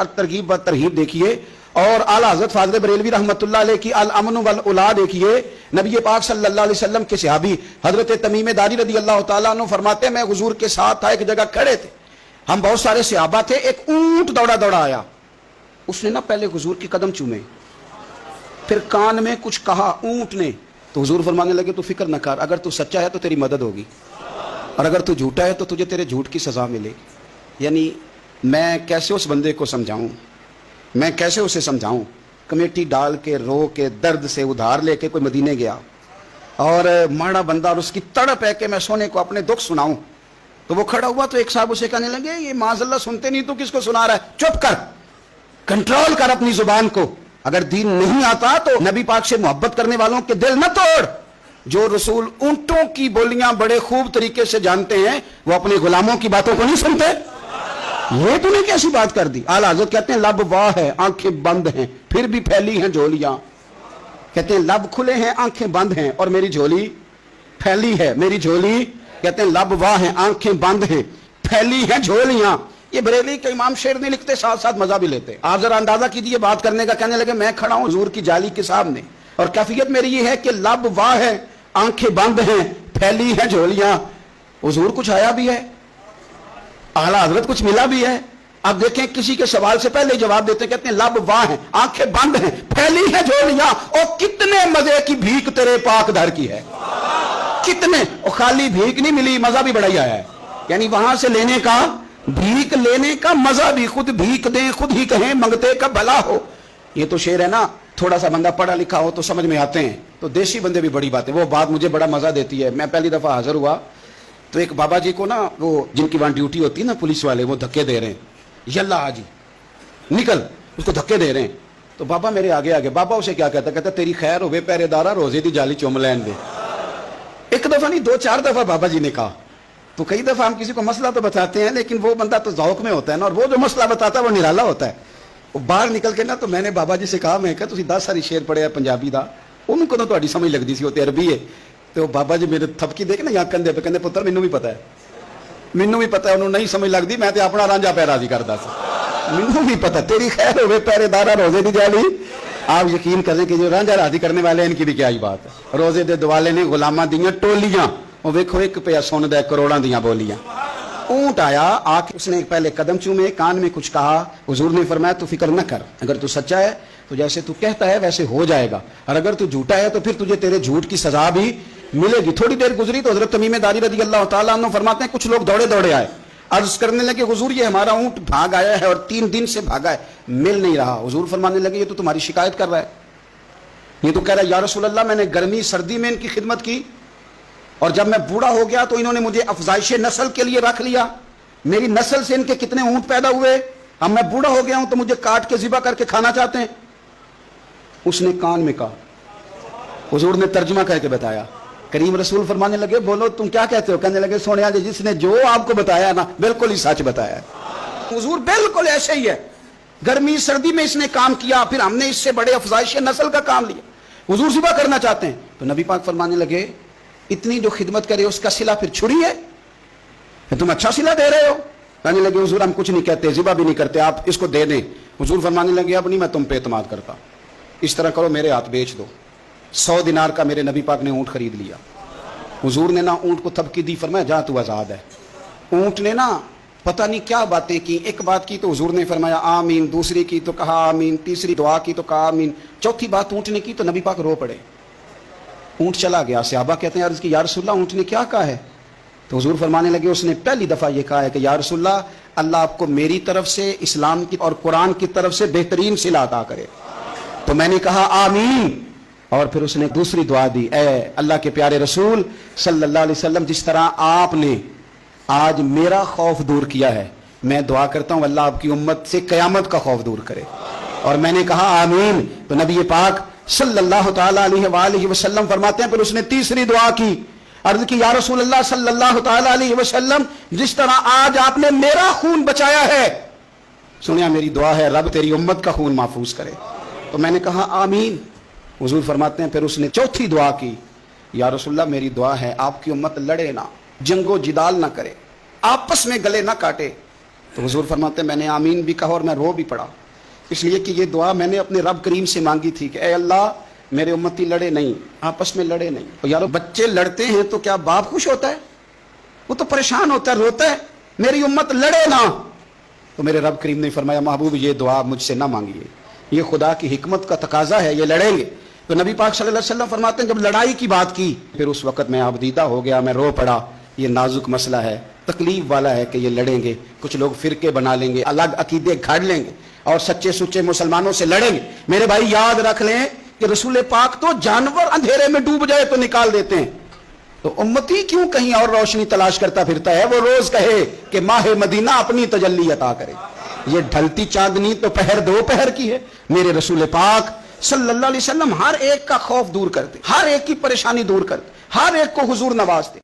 तरगीब व तरहीब देखिए, और आला हज़रत फाज़िल बरेलवी रहमतुल्लाह अलैह की अल अमन वल उला देखिए। नबी पाक सल्लल्लाहु अलैहि वसल्लम के सहाबी हज़रत तमीम दारी रज़ी अल्लाह तआला अन्हु फरमाते हैं, मैं हुजूर के साथ था, एक जगह खड़े थे, हम बहुत सारे सहाबा थे, एक ऊंट दौड़ा दौड़ा आया, उसने ना पहले हुजूर के कदम चूमे, फिर कान में कुछ कहा ऊंट ने, तो हुजूर फरमाने लगे तू फिक्र न कर, अगर तू सच्चा है तो तेरी मदद होगी, और अगर तू झूठा है तो तुझे तेरे झूठ की सजा मिलेगी। यानी मैं कैसे उस बंदे को समझाऊं, मैं कैसे उसे समझाऊं, कमेटी डाल के रो के दर्द से उधार लेके कोई मदीने गया और माड़ा बंदा, और उसकी तड़प है कि मैं सोने को अपने दुख सुनाऊं, तो वो खड़ा हुआ तो एक साहब उसे कहने लगे ये माज़अल्लाह सुनते नहीं तो किसको सुना रहा है, चुप कर, कंट्रोल कर अपनी जुबान को, अगर दीन नहीं आता तो नबी पाक से मोहब्बत करने वालों के दिल न तोड़। जो रसूल ऊंटों की बोलियां बड़े खूब तरीके से जानते हैं वो अपने गुलामों की बातों को नहीं सुनते। ये तूने कैसी बात कर दी। आला हज़रत कहते हैं लब वाह है, आंखें बंद हैं, फिर भी फैली हैं झोलियां। कहते हैं लब खुले हैं, आंखें बंद हैं, और मेरी झोली फैली है, मेरी झोली, कहते हैं लब वाह है, आंखें बंद हैं, फैली हैं झोलियां। ये बरेली के इमाम शेर नहीं लिखते, साथ साथ मजा भी लेते। आप जरा अंदाजा कीजिए बात करने का। कहने लगे मैं खड़ा हूं हुजूर की जाली के सामने, और कैफियत मेरी ये है कि लब वाह है, आंखें बंद हैं, फैली हैं झोलियां। हुजूर कुछ आया भी है, आला हजरत कुछ मिला भी है। अब देखें किसी के सवाल से पहले जवाब देते, कहते हैं लब वाह है, आंखें बंद हैं, फैली है झोलियां, और कितने मजे की भीख तेरे पाक दर की है, कितने। और खाली भीख नहीं मिली, मजा भी बड़ा ही आया है। यानी वहां से लेने का, भीख लेने का मजा भी, खुद भीख दें खुद ही कहें मंगते का भला हो। ये तो शेर है ना, थोड़ा सा बंदा पढ़ा लिखा हो तो समझ में आते हैं, तो देसी बंदे भी बड़ी बात है। वो बात मुझे बड़ा मजा देती है। मैं पहली दफा हाजिर हुआ तो एक बाबा जी को ना, वो जिनकी वहां ड्यूटी होती है ना पुलिस वाले, वो धक्के दे रहे हैं, यल्ला हाजी निकल, उसको धक्के दे रहे हैं। तो बाबा मेरे आगे आगे, बाबा उसे क्या कहता, कहता तेरी खैर होवे पहरेदारा, रोजे दी जाली चुम लैन दे। एक दफा नहीं, दो चार दफा बाबा जी ने कहा। तो कई दफा हम किसी को मसला तो बताते हैं, लेकिन वो बंदा तो ज़ौक में होता है ना, और वो जो मसला बताता है वो निराला होता है। वो बाहर निकल के ना, तो मैंने बाबा जी से कहा, मैं कहा तुसीं 10 सारी शेर पढ़े पंजाबी दा, उनको तो तुहाडी समझ लगदी सी, वो ते अरबी है। तो बाबा जी मेरे थपकी देख ना यहाँ कंधे पे, कहते पुत्र मैनू भी पता है, मैनू भी पता है, उन्होंने नहीं समझ लगती, मैं तो अपना रांझा पैर राजी करता सी, मैनू भी पता, तेरी खैर होवे पहरेदारा रोजे दी जाली। आप यकीन करें कि जो रांझा राजी करने वाले हैं इनकी भी क्या ही बात है। रोजे दे दुआले ने गुलामां दियां टोलियां, वो देखो एक पे सुनदा करोड़ां दियां बोलियां। ऊंट आया, आके उसने पहले कदम चूमे, कान में कुछ कहा। हुजूर ने फरमाया तू फिक्र न कर, अगर तू सच्चा है तो जैसे तू कहता है वैसे हो जाएगा, और अगर तू झूठा है तो फिर तुझे तेरे झूठ की सजा भी मिलेगी। थोड़ी देर गुजरी तो हजरत तमीम दारी रज़ी अल्लाह तआला अन्हु फरमाते हैं कुछ लोग दौड़े दौड़े आए, अर्ज करने लगे हुजूर ये हमारा ऊंट भाग आया है और 3 दिन से भागा है, मिल नहीं रहा। हुजूर फरमाने लगे ये तो तुम्हारी शिकायत कर रहा है, ये तो कह रहा है या रसूल अल्लाह मैंने गर्मी सर्दी में इनकी खिदमत की, और जब मैं बूढ़ा हो गया तो इन्होंने मुझे अफजाइश नस्ल के लिए रख लिया, मेरी नस्ल से इनके कितने ऊंट पैदा हुए, अब मैं बूढ़ा हो गया हूं तो मुझे काट के ज़िबा करके खाना चाहते हैं। उसने कान में कहा, हुजूर ने तर्जुमा करके बताया। करीम रसूल फरमाने लगे बोलो तुम क्या कहते हो। कहने लगे सोनिया जी जिसने जो आपको बताया ना बिल्कुल ही सच बताया है। हुजूर बिल्कुल ऐसे ही है, गर्मी सर्दी में इसने काम किया, फिर हमने इससे बड़े अफजाइश नस्ल का काम लिया, हुजूर ज़िबा करना चाहते हैं। तो नबी पाक फरमाने लगे इतनी जो खिदमत करे उसका सिला फिर छुरी है, तुम अच्छा सिला दे रहे हो। कहने लगे हुजूर हम कुछ नहीं कहते, ज़िबा भी नहीं करते, आप इसको दे दें। हुजूर फरमाने लगे अब नहीं मैं तुम पे एतमाद करता, इस तरह करो मेरे हाथ बेच दो। 100 दिनार का मेरे नबी पाक ने ऊंट खरीद लिया। हुजूर ने ना ऊंट को थपकी दी, फरमाया जा तू आज़ाद है। ऊंट ने ना पता नहीं क्या बातें की, एक बात की तो हुजूर ने फरमाया आमीन, दूसरी की तो कहा आमीन, तीसरी दुआ की तो कहा आमीन, चौथी बात ऊंट ने की तो नबी पाक रो पड़े। ऊंट चला गया। सहाबा कहते हैं अर्ज़ की या रसूलल्लाह ऊंट ने क्या कहा है। तो हुजूर फरमाने लगे उसने पहली दफा ये कहा है कि या रसूलल्लाह अल्लाह आपको मेरी तरफ से इस्लाम की और कुरान की तरफ से बेहतरीन सिला अता करे। तो मैंने कहा आमीन, और फिर उसने दूसरी दुआ दी, ए अल्लाह के प्यारे रसूल सल्लल्लाहु अलैहि वसल्लम जिस तरह आपने आज मेरा खौफ दूर किया है, मैं दुआ करता हूं अल्लाह आपकी उम्मत से कयामत का खौफ दूर करे। और मैंने कहा आमीन। तो नबी पाक सल्लल्लाहु ताला अलैहि वसल्लम फरमाते हैं फिर उसने तीसरी दुआ की, अर्ज की या रसूल अल्लाह सल्लल्लाहु ताला अलैहि वसल्लम जिस तरह आज आपने मेरा खून बचाया है, सुनिया मेरी दुआ है रब तेरी उम्मत का खून महफूज करे। तो मैंने कहा आमीन। हुजूर फरमाते हैं फिर उसने चौथी दुआ की, या रसूलल्लाह मेरी दुआ है आपकी उम्मत लड़े ना, जंगो जिदाल ना करे, आपस में गले ना काटे, تو حضور فرماتے میں نے آمین بھی کہا اور میں رو بھی پڑا، اس لیے کہ یہ دعا میں نے اپنے رب کریم سے مانگی تھی کہ اے اللہ میرے امتی لڑے نہیں، آپس میں لڑے نہیں۔ اور یارو بچے لڑتے ہیں تو کیا باپ خوش ہوتا ہے؟ وہ تو پریشان ہوتا ہے، روتا ہے میری امت لڑے نہ۔ تو میرے رب کریم نے فرمایا محبوب یہ دعا مجھ سے نہ مانگیے، یہ خدا کی حکمت کا تقاضا ہے، یہ لڑیں گے۔ تو نبی پاک صلی اللہ علیہ وسلم فرماتے ہیں جب لڑائی کی بات کی پھر اس وقت میں آبدیدہ ہو گیا، میں رو پڑا۔ یہ نازک مسئلہ ہے، تکلیف والا ہے کہ یہ لڑیں گے، کچھ لوگ فرقے بنا لیں گے، الگ عقیدے گھاڑ لیں گے اور سچے سچے مسلمانوں سے لڑیں گے۔ میرے بھائی یاد رکھ لیں کہ رسول پاک تو جانور اندھیرے میں ڈوب جائے تو نکال دیتے ہیں، تو امتی کیوں کہیں اور روشنی تلاش کرتا پھرتا ہے؟ وہ روز کہے کہ ماہ مدینہ اپنی تجلی عطا کرے۔ یہ ڈھلتی چاندنی تو پہر دو پہر کی ہے۔ میرے رسول پاک صلی اللہ علیہ وسلم ہر ایک کا خوف دور کرتے، ہر ایک کی پریشانی دور کرتے، ہر ایک کو حضور نوازتے۔